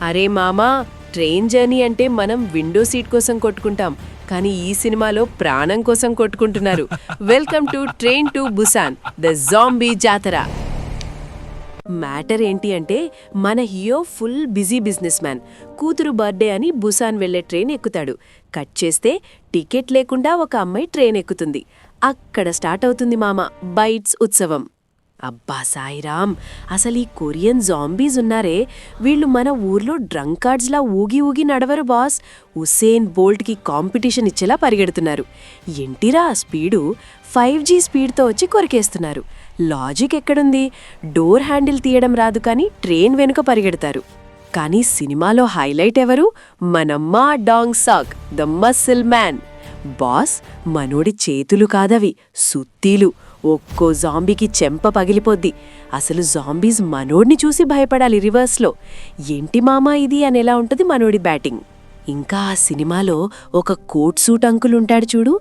అరే మామా, train journey అంటే మనం విండో సీట్ కోసం కొట్టుకుంటాం, కానీ ఈ సినిమాలో ప్రాణం కోసం కొట్టుకుంటున్నారు. Welcome to train to Busan, the zombie జాతర. మ్యాటర్ ఏంటి అంటే, మన hero full busy business man. కూతురు బర్త్డే అని బుసాన్ వెళ్లే ట్రైన్ ఎక్కుతాడు. కట్ చేస్తే టికెట్ లేకుండా ఒక అమ్మాయి ట్రైన్ ఎక్కుతుంది. అక్కడ స్టార్ట్ అవుతుంది మామ బైట్స్ ఉత్సవం. అబ్బా సాయిరామ్, అసలు ఈ కొరియన్ జాంబీస్ ఉన్నారే, వీళ్ళు మన ఊర్లో డ్రంకార్డ్స్లా ఊగి ఊగి నడవరు బాస్. ఉసేన్ బోల్ట్కి కాంపిటీషన్ ఇచ్చేలా పరిగెడుతున్నారు. ఏంటిరా స్పీడు, 5G స్పీడ్తో వచ్చి కొరికేస్తున్నారు. లాజిక్ ఎక్కడుంది? డోర్ హ్యాండిల్ తీయడం రాదు కానీ ట్రైన్ వెనుక పరిగెడతారు. కానీ సినిమాలో హైలైట్ ఎవరు? మనమ్మా Dong Seok, the muscle man. Boss, మనోడి చేతులు కాదవి, సుత్తీలు. ఒక్కో జాంబీకి చెంప పగిలిపోద్ది. అసలు జాంబీస్ మనోడిని చూసి భయపడాలి రివర్స్లో. ఏంటి మామా ఇది అనేలా ఉంటుంది మనోడి బ్యాటింగ్. ఇంకా ఆ సినిమాలో ఒక కోట్ సూట్ అంకులుంటాడు చూడు,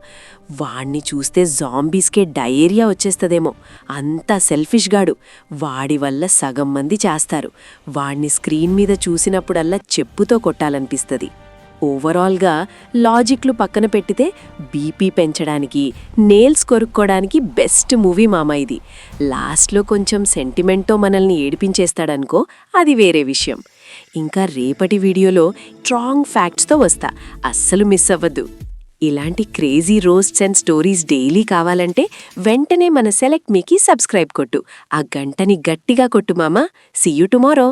వాణ్ణి చూస్తే జాంబీస్కే డయేరియా వచ్చేస్తదేమో, అంత సెల్ఫిష్గాడు. వాడి వల్ల సగం మంది చేస్తారు. వాణ్ణి స్క్రీన్ మీద చూసినప్పుడల్లా చెప్పుతో కొట్టాలనిపిస్తుంది. ఓవరాల్గా లాజిక్లు పక్కన పెట్టితే బీపీ పెంచడానికి, నేల్స్ కొరుక్కోడానికి బెస్ట్ మూవీ మామ ఇది. లాస్ట్లో కొంచెం సెంటిమెంట్తో మనల్ని ఏడిపించేస్తాడనుకో, అది వేరే విషయం. ఇంకా రేపటి వీడియోలో స్ట్రాంగ్ ఫ్యాక్ట్స్తో వస్తా, అస్సలు మిస్ అవ్వద్దు. ఇలాంటి క్రేజీ రోస్ట్స్ అండ్ స్టోరీస్ డైలీ కావాలంటే వెంటనే మన సెలెక్ట్ మీకి సబ్స్క్రైబ్ కొట్టు. ఆ గంటని గట్టిగా కొట్టు మామా. See you tomorrow.